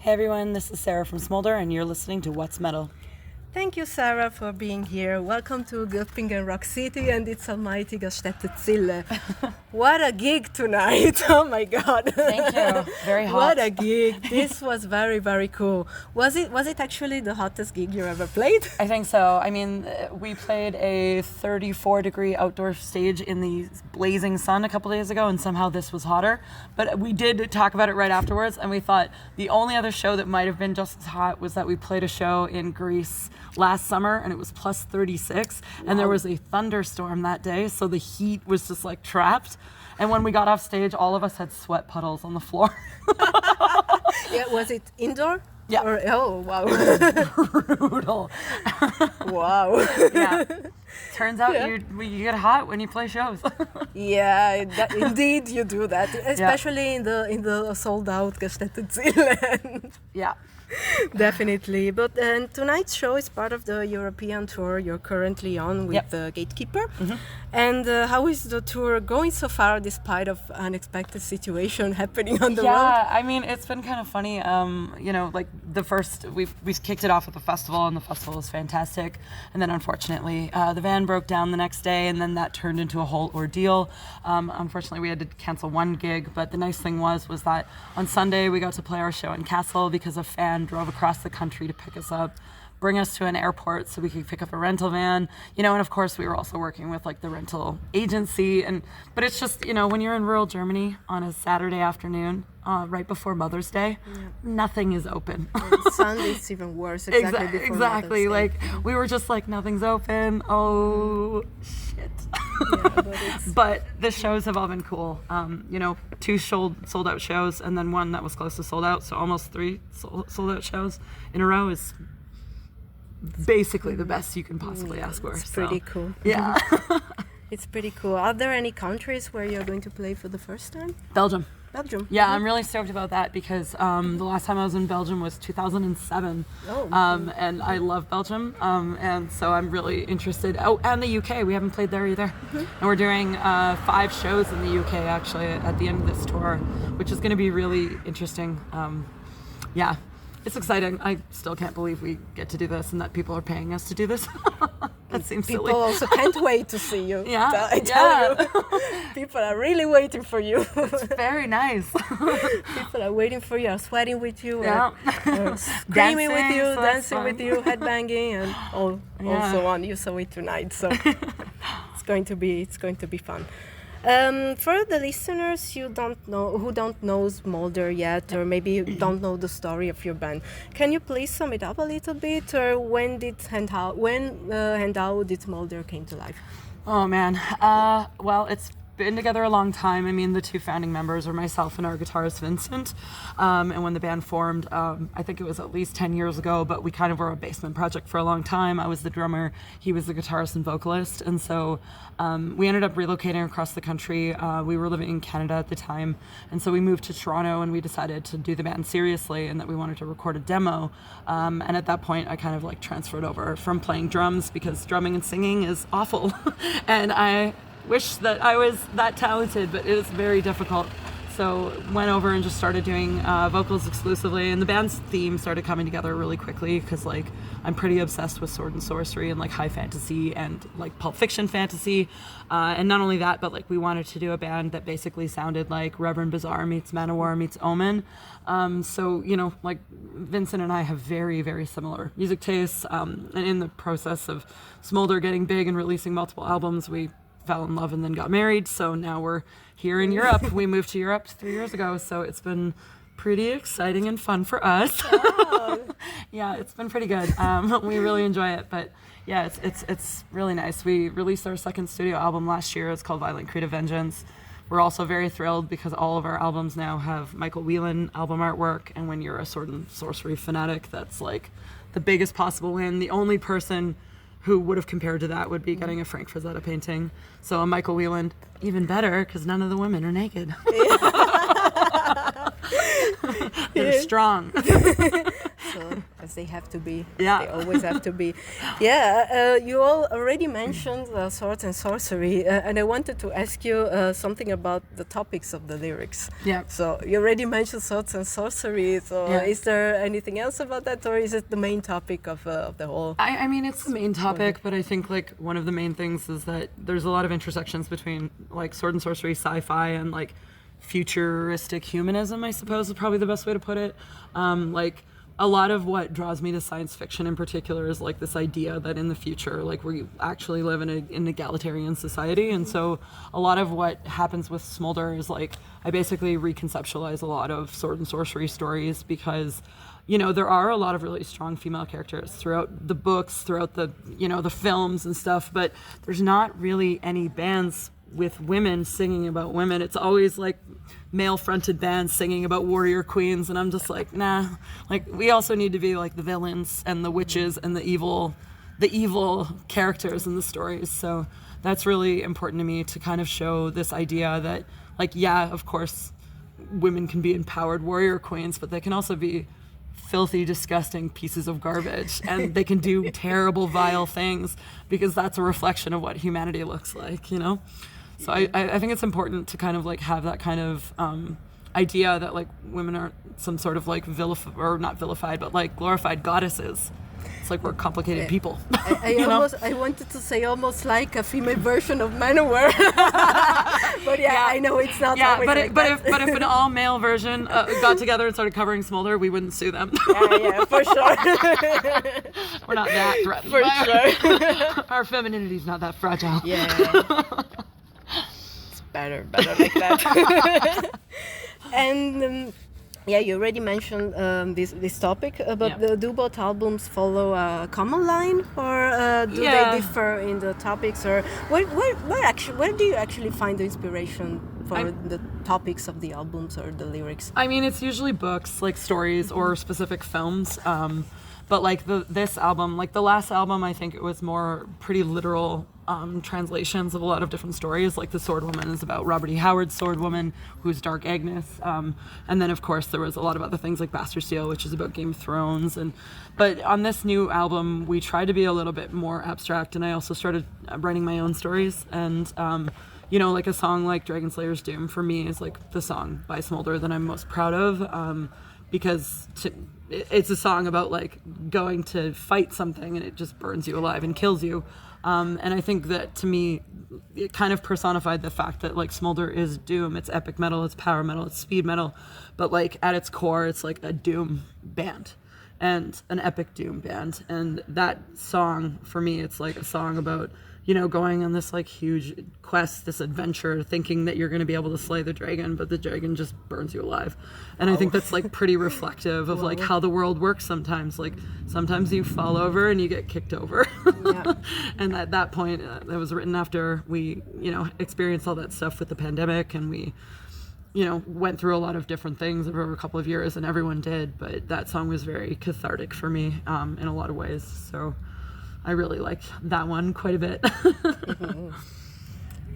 Hey everyone, this is Sarah from Smoulder and you're listening to What's Metal. Thank you, Sarah, for being here. Welcome to Göppingen Rock City and its almighty Gaststätte Zille. What a gig tonight! Oh my God! Thank you. Very hot. What a gig! This was very, very cool. Was it actually the hottest gig you ever played? I think so. I mean, we played a 34-degree outdoor stage in the blazing sun a couple days ago, and somehow this was hotter. But we did talk about it right afterwards, and we thought the only other show that might have been just as hot was that we played a show in Greece last summer and it was plus 36 and there was a thunderstorm that day, so the heat was just like trapped, and when we got off stage all of us had sweat puddles on the floor. Yeah, was it indoor? Yeah. Oh wow. Brutal. Wow. Yeah. Turns out you get hot when you play shows. Yeah, indeed you do that, especially in the sold out Gaststätte Zille. Yeah. Definitely. But tonight's show is part of the European tour you're currently on with the Gatekeeper. Mm-hmm. And how is the tour going so far, despite of unexpected situation happening on the road? Yeah, I mean, it's been kind of funny. Like we kicked it off with the festival, and the festival was fantastic. And then unfortunately, the van broke down the next day, and then that turned into a whole ordeal. Unfortunately, we had to cancel one gig, but the nice thing was that on Sunday we got to play our show in Kassel because a fan drove across the country to pick us up, bring us to an airport so we could pick up a rental van, and of course we were also working with like the rental agency, but it's just, when you're in rural Germany on a Saturday afternoon, right before Mother's Day, nothing is open. Sunday's even worse. Exactly. Like we were just like, nothing's open. Oh shit. Yeah, but the shows have all been cool. 2 sold out shows, and then one that was close to sold out. So almost 3 sold out shows in a row is basically the best you can possibly ask for. It's pretty cool. Yeah. It's pretty cool. Are there any countries where you're going to play for the first time? Belgium. Yeah, Mm-hmm. I'm really stoked about that because the last time I was in Belgium was 2007. Oh. And I love Belgium. And so I'm really interested. Oh, and the UK. We haven't played there either. Mm-hmm. And we're doing 5 shows in the UK actually at the end of this tour, which is going to be really interesting. Yeah. It's exciting. I still can't believe we get to do this and that people are paying us to do this. That seems silly. People also can't wait to see you. Yeah, I tell you. People are really waiting for you. It's very nice. People are waiting for you, are sweating with you, screaming with you, dancing with you, headbanging, and all so on. You saw it tonight, so it's going to be fun. For the listeners who don't know Smoulder yet, or maybe don't know the story of your band, can you please sum it up a little bit? Or when and how did Smoulder came to life? Oh man, well, it's been together a long time. I mean, the 2 founding members are myself and our guitarist Vincent. And when the band formed, I think it was at least 10 years ago, but we kind of were a basement project for a long time. I was the drummer, he was the guitarist and vocalist. And so we ended up relocating across the country. We were living in Canada at the time. And so we moved to Toronto and we decided to do the band seriously and that we wanted to record a demo. And at that point, I kind of like transferred over from playing drums because drumming and singing is awful. And I wish that I was that talented, but it is very difficult. So went over and just started doing vocals exclusively, and the band's theme started coming together really quickly because like I'm pretty obsessed with sword and sorcery and like high fantasy and like Pulp Fiction fantasy, and not only that, but like we wanted to do a band that basically sounded like Reverend Bazaar meets Manowar meets Omen. So like Vincent and I have very, very similar music tastes, and in the process of Smoulder getting big and releasing multiple albums, we fell in love and then got married. So now we're here in Europe. We moved to Europe 3 years ago, so it's been pretty exciting and fun for us. Oh. Yeah, it's been pretty good. We really enjoy it, but yeah, it's really nice. We released our 2nd studio album last year. It's called Violent Creed of Vengeance. We're also very thrilled because all of our albums now have Michael Whelan album artwork, and when you're a sword and sorcery fanatic, that's like the biggest possible win. The only person who would have compared to that would be getting a Frank Frazetta painting. So a Michael Whelan, even better, because none of the women are naked. They're strong. So because they have to be. Yeah. They always have to be. Yeah, you all already mentioned swords and sorcery, and I wanted to ask you something about the topics of the lyrics. Yeah. So you already mentioned swords and sorcery, so is there anything else about that, or is it the main topic of the whole? I mean, it's the main topic, but I think like one of the main things is that there's a lot of intersections between like sword and sorcery, sci-fi, and like futuristic humanism, I suppose is probably the best way to put it. Like a lot of what draws me to science fiction in particular is like this idea that in the future, like we actually live in an egalitarian society. And so a lot of what happens with Smoulder is like, I basically reconceptualize a lot of sword and sorcery stories because, you know, there are a lot of really strong female characters throughout the books, throughout the, you know, the films and stuff, but there's not really any bands with women singing about women. It's always like male-fronted bands singing about warrior queens, and I'm just like, nah. Like, we also need to be like the villains and the witches and the evil characters in the stories. So that's really important to me, to kind of show this idea that, like, yeah, of course, women can be empowered warrior queens, but they can also be filthy, disgusting pieces of garbage, and they can do terrible, vile things, because that's a reflection of what humanity looks like, you know? So I think it's important to kind of like have that kind of idea that like women aren't some sort of like not vilified, but like glorified goddesses. It's like we're complicated people. I wanted to say almost like a female version of Manowar, but I know it's not. Yeah, always but if an all male version got together and started covering Smoulder, we wouldn't sue them. Yeah, for sure. We're not that threatened. For sure. Our femininity's not that fragile. Yeah. It's better like that. And. You already mentioned this topic, but do both albums follow a common line, or do they differ in the topics, or where do you actually find the inspiration for the topics of the albums or the lyrics? I mean, it's usually books, like stories, or specific films. But like this album, like the last album, I think it was more pretty literal translations of a lot of different stories. Like the Sword Woman is about Robert E. Howard's Sword Woman, who's Dark Agnes. And then of course there was a lot of other things like Bastard Steel, which is about Game of Thrones. But on this new album, we tried to be a little bit more abstract, and I also started writing my own stories. And you know, like a song like Dragon Slayer's Doom for me is like the song by Smoulder that I'm most proud of. Because it's a song about like going to fight something and it just burns you alive and kills you. And I think that to me, it kind of personified the fact that like Smoulder is doom. It's epic metal, it's power metal, it's speed metal. But like at its core, it's like a doom band and an epic doom band. And that song, for me, it's like a song about, you know, going on this like huge quest, this adventure, thinking that you're going to be able to slay the dragon, but the dragon just burns you alive. And I think that's like pretty reflective of like how the world works sometimes. Like sometimes you fall over and you get kicked over. And at that point, that was written after we, you know, experienced all that stuff with the pandemic, and we, you know, went through a lot of different things over a couple of years, and everyone did. But that song was very cathartic for me in a lot of ways. So I really liked that one quite a bit.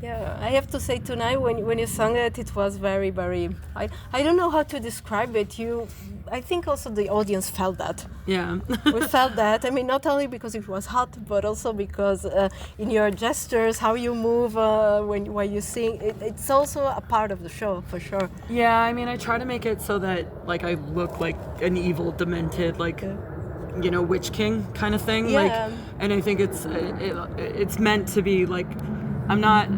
Yeah, I have to say tonight when you sang it, it was very, very. I don't know how to describe it. I think also the audience felt that. Yeah. We felt that. I mean, not only because it was hot, but also because in your gestures, how you move when you sing, it's also a part of the show for sure. Yeah, I mean, I try to make it so that like I look like an evil, demented, like. You know, Witch King kind of thing. Yeah. Like, and I think it's meant to be like, I'm not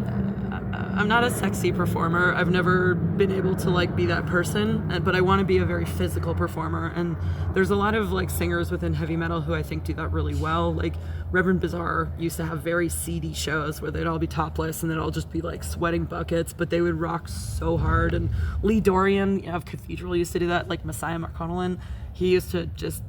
a sexy performer. I've never been able to like be that person, but I want to be a very physical performer. And there's a lot of like singers within heavy metal who I think do that really well. Like Reverend Bizarre used to have very seedy shows where they'd all be topless and they'd all just be like sweating buckets, but they would rock so hard. And Lee Dorian of Cathedral used to do that. Like Messiah McConnellan, he used to just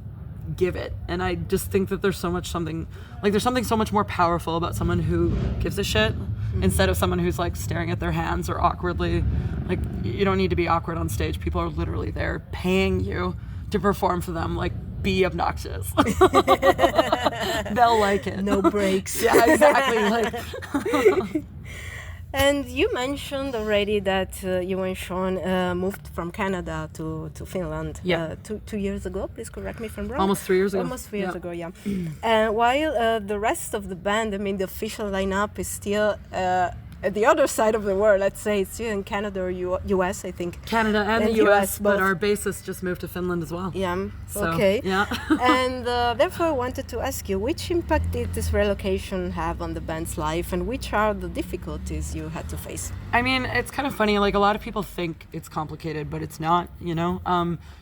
give it. And I just think that there's something so much more powerful about someone who gives a shit instead of someone who's like staring at their hands or awkwardly. Like, you don't need to be awkward on stage. People are literally there paying you to perform for them. Like, be obnoxious. They'll like it. No breaks. Yeah, exactly. Like And you mentioned already that you and Sean moved from Canada to Finland 2 years ago. Please correct me if I'm wrong. Almost 3 years ago. Almost 3 years ago, yeah. And while the rest of the band, I mean, the official lineup is still at the other side of the world. Let's say it's still in Canada or US, I think. Canada and the US, but our bassist just moved to Finland as well. Yeah, so, okay. Yeah. And therefore I wanted to ask you, which impact did this relocation have on the band's life, and which are the difficulties you had to face? I mean, it's kind of funny, like a lot of people think it's complicated, but it's not, you know?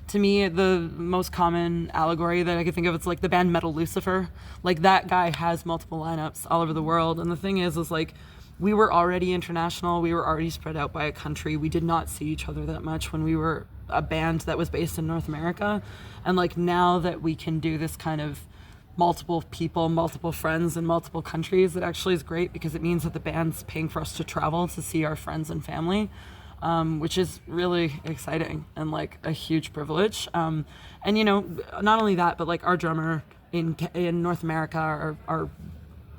To me, the most common allegory that I could think of, it's like the band Metal Lucifer. Like that guy has multiple lineups all over the world, and the thing is like, we were already international. We were already spread out by a country. We did not see each other that much when we were a band that was based in North America. And like now that we can do this kind of multiple people, multiple friends in multiple countries, it actually is great because it means that the band's paying for us to travel to see our friends and family, which is really exciting and like a huge privilege. And you know, not only that, but like our drummer in North America, our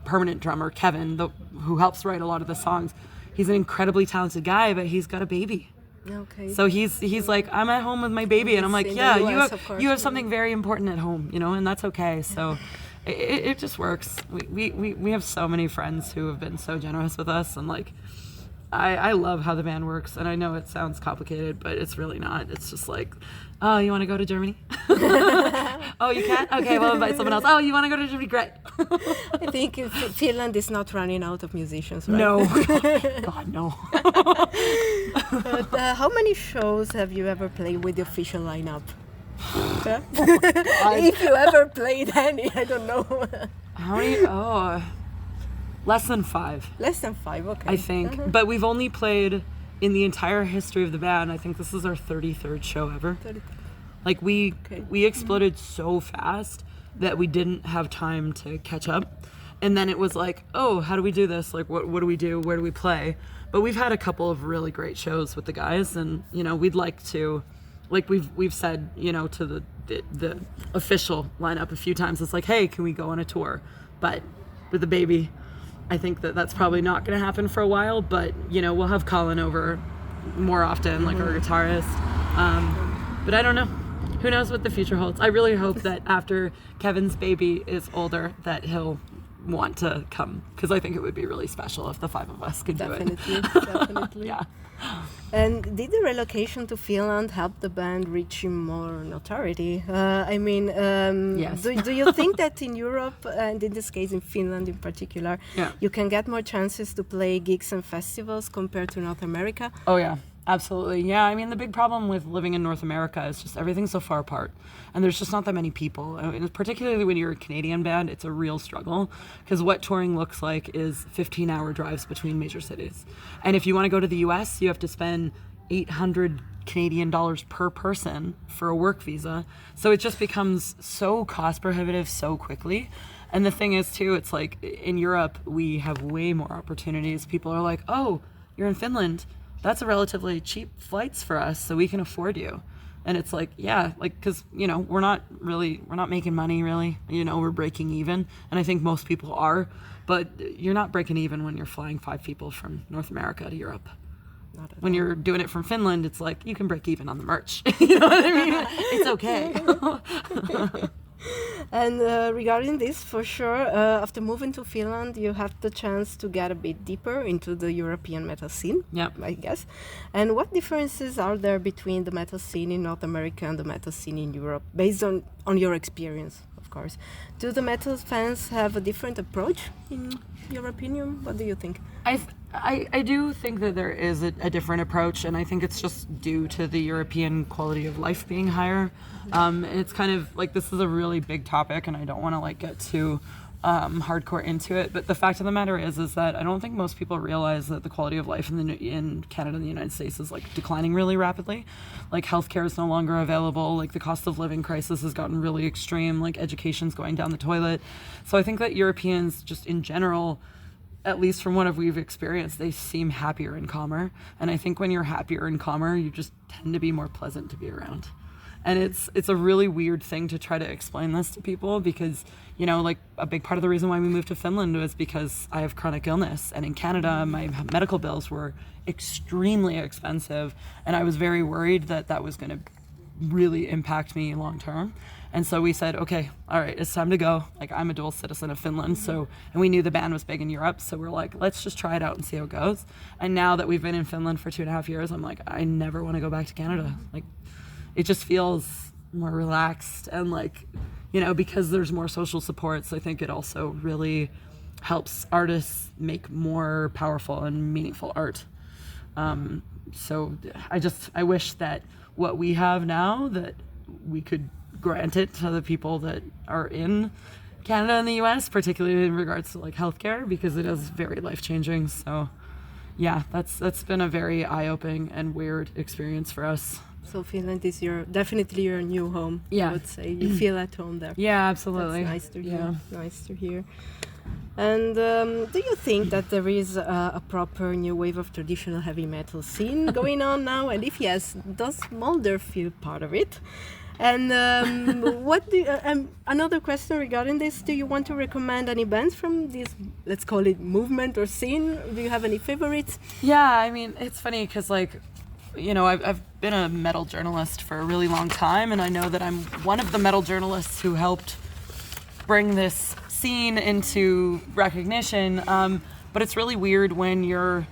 permanent drummer Kevin, who helps write a lot of the songs, he's an incredibly talented guy, but he's got a baby. Okay. So he's like, I'm at home with my baby, and I'm like, yeah, you have something very important at home, you know, and that's okay. So it just works. We have so many friends who have been so generous with us, and like I love how the band works, and I know it sounds complicated, but it's really not. It's just like, oh, you want to go to Germany? Oh, you can't? Okay, well, invite someone else. Oh, you want to go to Germany? Great. I think Finland is not running out of musicians, right? No. God, no. But, how many shows have you ever played with the official lineup? If you ever played any, I don't know. How many? Oh, less than 5. Less than 5, okay. I think. But we've only played in the entire history of the band. I think this is our 33rd show ever. 33rd. Like we exploded so fast that we didn't have time to catch up. And then it was like, oh, how do we do this? Like, what do we do? Where do we play? But we've had a couple of really great shows with the guys, and you know, we'd like to, like we've said, you know, to the official lineup a few times. It's like, hey, can we go on a tour? But with the baby, I think that's probably not going to happen for a while. But you know, we'll have Colin over more often, like our guitarist. But I don't know. Who knows what the future holds? I really hope that after Kevin's baby is older, that he'll want to come, because I think it would be really special if the 5 of us could do it. Definitely. Yeah. And did the relocation to Finland help the band reaching more notoriety? I mean, yes. do you think that in Europe, and in this case in Finland in particular, you can get more chances to play gigs and festivals compared to North America? Oh yeah. Absolutely. Yeah, I mean, the big problem with living in North America is just everything's so far apart, and there's just not that many people. And particularly when you're a Canadian band, it's a real struggle, because what touring looks like is 15-hour drives between major cities. And if you want to go to the US, you have to spend $800 Canadian per person for a work visa. So it just becomes so cost prohibitive so quickly. And the thing is, too, it's like in Europe, we have way more opportunities. People are like, oh, you're in Finland. That's a relatively cheap flights for us, so we can afford you. And it's like, yeah, like, because, you know, we're not making money, really. You know, we're breaking even. And I think most people are. But you're not breaking even when you're flying 5 people from North America to Europe. When you're doing it from Finland, it's like, you can break even on the merch. You know what I mean? It's okay. And regarding this, for sure, after moving to Finland, you have the chance to get a bit deeper into the European metal scene, I guess. And what differences are there between the metal scene in North America and the metal scene in Europe, based on your experience, of course? Do the metal fans have a different approach, in your opinion? What do you think? I do think that there is a different approach, and I think it's just due to the European quality of life being higher. It's kind of like, this is a really big topic, and I don't want to like get too hardcore into it. But the fact of the matter is that I don't think most people realize that the quality of life in Canada and the United States is like declining really rapidly. Like healthcare is no longer available. Like the cost of living crisis has gotten really extreme. Like education's going down the toilet. So I think that Europeans just in general, at least from what we've experienced, they seem happier and calmer. And I think when you're happier and calmer, you just tend to be more pleasant to be around. And it's a really weird thing to try to explain this to people because, you know, like a big part of the reason why we moved to Finland was because I have chronic illness. And in Canada, my medical bills were extremely expensive. And I was very worried that that was going to really impact me long term. And so we said, okay, all right, it's time to go. Like, I'm a dual citizen of Finland, and we knew the band was big in Europe, so we're like, let's just try it out and see how it goes. And now that we've been in Finland for 2.5 years, I'm like, I never want to go back to Canada. Like, it just feels more relaxed, and like, you know, because there's more social supports, I think it also really helps artists make more powerful and meaningful art. So I wish that what we have now, that we could grant it to the people that are in Canada and the US, particularly in regards to like healthcare, because it is very life-changing. So yeah, that's been a very eye-opening and weird experience for us. So Finland is definitely your new home. Yeah. I would say you feel at home there. Yeah, absolutely. That's nice to hear. Yeah. Nice to hear. And do you think that there is a proper new wave of traditional heavy metal scene going on now? And if yes, does Smoulder feel part of it? And another question regarding this, do you want to recommend any bands from this, let's call it movement or scene? Do you have any favorites? Yeah, I mean, it's funny because, like, you know, I've been a metal journalist for a really long time, and I know that I'm one of the metal journalists who helped bring this scene into recognition. But it's really weird when you're,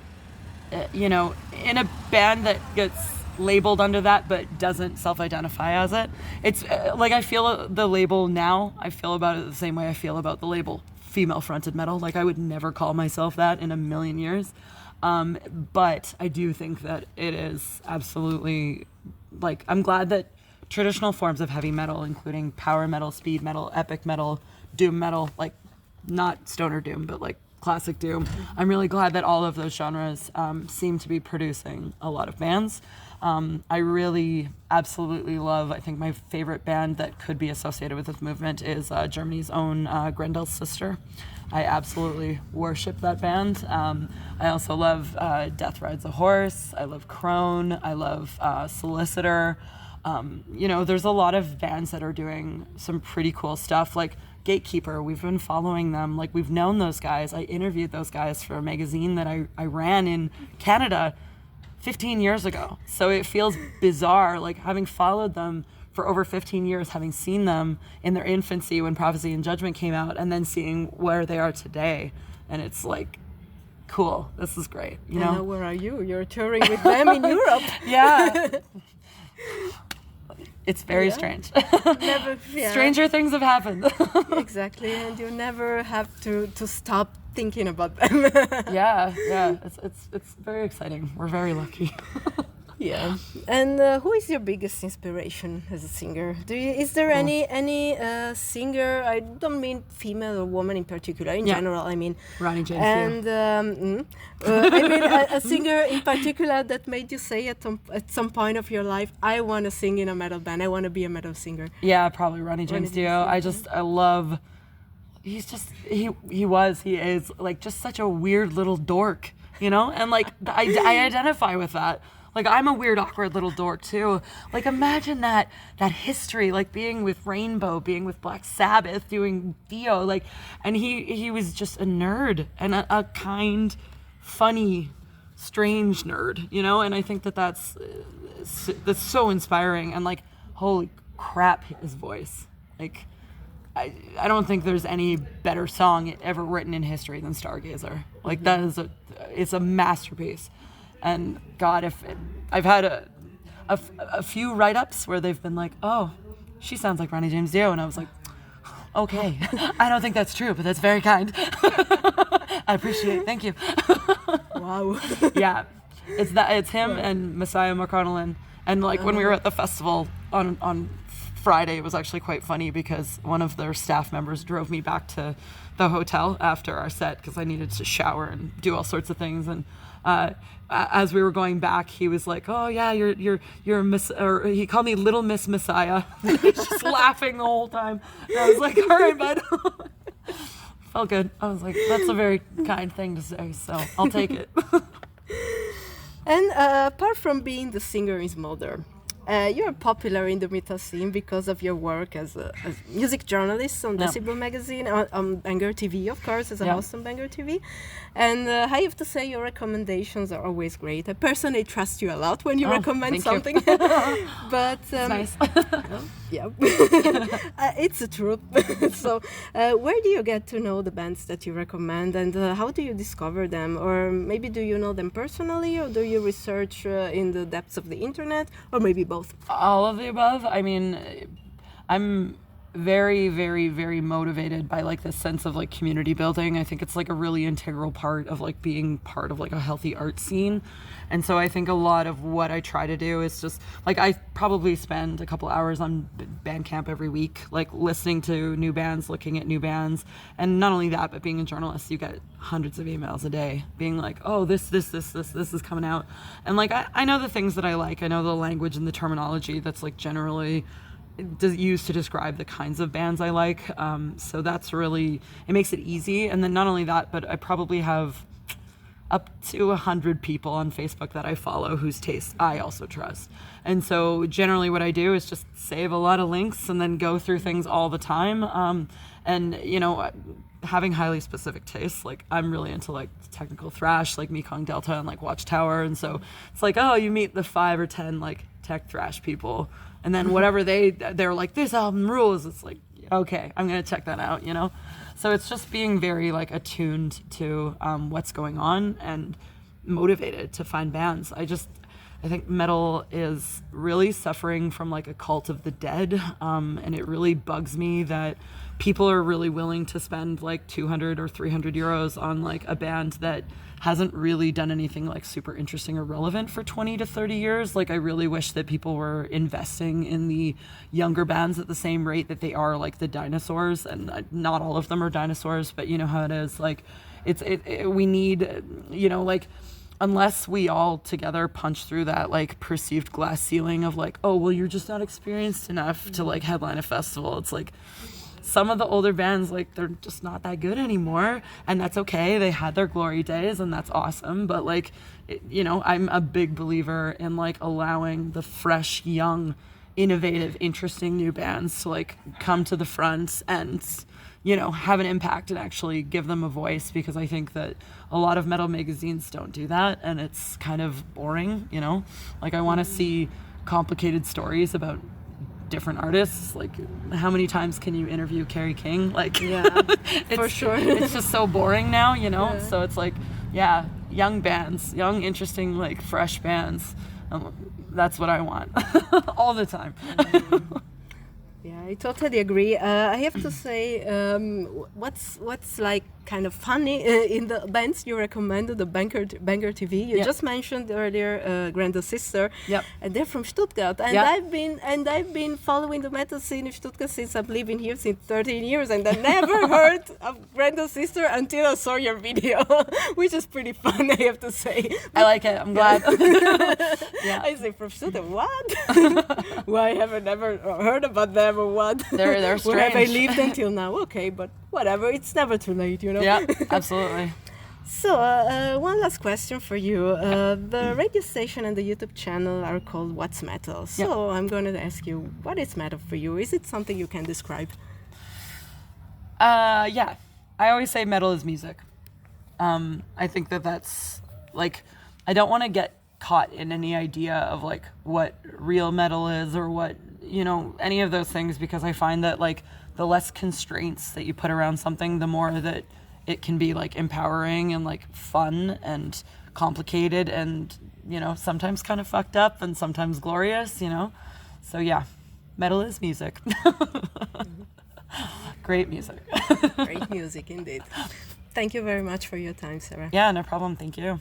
you know, in a band that gets labeled under that but doesn't self-identify as it. It's like, I feel the label now, I feel about it the same way I feel about the label female-fronted metal. Like, I would never call myself that in a million years. But I do think that it is absolutely, like, I'm glad that traditional forms of heavy metal, including power metal, speed metal, epic metal, doom metal, like not stoner doom, but like classic doom, I'm really glad that all of those genres seem to be producing a lot of bands. I really absolutely love, I think my favorite band that could be associated with this movement is Germany's own Grendel's Sister. I absolutely worship that band. I also love Death Rides a Horse. I love Crone. I love Solicitor. You know, there's a lot of bands that are doing some pretty cool stuff, like Gatekeeper. We've been following them. Like, we've known those guys. I interviewed those guys for a magazine that I ran in Canada 15 years ago. So it feels bizarre, like, having followed them for over 15 years, having seen them in their infancy when Prophecy and Judgment came out, and then seeing where they are today. And it's like, cool, this is great, you know? Now where are you? You're touring with them in Europe. Yeah. It's very strange. Never, Stranger things have happened. Exactly, and you never have to stop thinking about them. Yeah. It's very exciting. We're very lucky. Yeah. And who is your biggest inspiration as a singer? Is there any singer? I don't mean female or woman in particular. In general, I mean Ronnie James. And I mean a singer in particular that made you say at some point of your life, I want to sing in a metal band. I want to be a metal singer. Yeah, probably Ronnie James Dio. I love. He is like just such a weird little dork, you know, and like I identify with that. Like, I'm a weird, awkward little dork too. Like, imagine that history, like being with Rainbow, being with Black Sabbath, doing Dio, like, and he was just a nerd, and a kind, funny, strange nerd, you know. And I think that's so inspiring. And like, holy crap, his voice, like. I don't think there's any better song ever written in history than Stargazer. Like, that is it's a masterpiece. And God, I've had a few write-ups where they've been like, oh, she sounds like Ronnie James Dio, and I was like, okay, I don't think that's true, but that's very kind. I appreciate it. Thank you. Wow. Yeah, it's him and Messiah McConnell, and like when we were at the festival on Friday, it was actually quite funny because one of their staff members drove me back to the hotel after our set because I needed to shower and do all sorts of things. And as we were going back, he was like, "Oh yeah, you're Miss," or he called me Little Miss Messiah. He's just laughing the whole time. And I was like, "All right, bud." Felt good. I was like, "That's a very kind thing to say, so I'll take it." And apart from being the singer in Smoulder, You're popular in the metal scene because of your work as music journalist on Decibel magazine, on Banger TV, of course, as a host on Banger TV. And I have to say your recommendations are always great. I personally trust you a lot when you recommend something. But nice. yeah, it's the truth. So where do you get to know the bands that you recommend, and how do you discover them? Or maybe do you know them personally, or do you research in the depths of the internet, or maybe both? All of the above. I mean, I'm very, very, very motivated by like this sense of like community building. I think it's like a really integral part of like being part of like a healthy art scene. And so I think a lot of what I try to do is just like, I probably spend a couple hours on Bandcamp every week, like listening to new bands, looking at new bands. And not only that, but being a journalist, you get hundreds of emails a day being like, oh, this is coming out. And like, I know the things that I like. I know the language and the terminology that's like generally used to describe the kinds of bands I like. So that's really, it makes it easy. And then not only that, but I probably have up to 100 people on Facebook that I follow whose taste I also trust. And so generally what I do is just save a lot of links and then go through things all the time. And, you know, having highly specific tastes, like I'm really into like technical thrash, like Mekong Delta and like Watchtower. And so it's like, oh, you meet the 5 or 10 like tech thrash people. And then whatever they're like, this album rules. It's like, okay, I'm going to check that out, you know? So it's just being very like attuned to what's going on and motivated to find bands. I think metal is really suffering from like a cult of the dead. And it really bugs me that people are really willing to spend like 200 or 300 euros on like a band that hasn't really done anything like super interesting or relevant for 20 to 30 years. Like I really wish that people were investing in the younger bands at the same rate that they are like the dinosaurs. And not all of them are dinosaurs, but you know how it is. Like we need, you know, like unless we all together punch through that like perceived glass ceiling of like, oh, well, you're just not experienced enough to like headline a festival. It's like, some of the older bands, like, they're just not that good anymore, and that's okay. They had their glory days, and that's awesome. But like, you know, I'm a big believer in like allowing the fresh, young, innovative, interesting new bands to like come to the front and, you know, have an impact and actually give them a voice, because I think that a lot of metal magazines don't do that, and it's kind of boring, you know? Like, I want to see complicated stories about different artists. Like, how many times can you interview Carrie King? Like, yeah, for sure. It's just so boring now, you know? Yeah. So it's like, yeah, young bands, young, interesting, like, fresh bands. That's what I want all the time. Yeah, I totally agree. I have to say, what's like kind of funny in the bands you recommended, the Banger TV. You just mentioned earlier Grandel Sister, and they're from Stuttgart. And I've been following the metal scene in Stuttgart since I'm living here since 13 years, and I never heard of Grandel Sister until I saw your video, which is pretty fun, I have to say. I like it. I'm glad. I say, from Stuttgart, what? Why have I never heard about them or what? They're strange. Where have I lived until now? Okay, but whatever. It's never too late, you know. Yeah, absolutely. So, one last question for you. The radio station and the YouTube channel are called What's Metal. So, I'm going to ask you, what is metal for you? Is it something you can describe? Yeah. I always say metal is music. I think that's, like, I don't want to get caught in any idea of, like, what real metal is or what, you know, any of those things, because I find that, like, the less constraints that you put around something, the more that it can be like empowering and like fun and complicated and, you know, sometimes kind of fucked up and sometimes glorious, you know. So yeah, metal is music. Great music. Great music indeed. Thank you very much for your time, Sarah. Yeah, no problem. Thank you.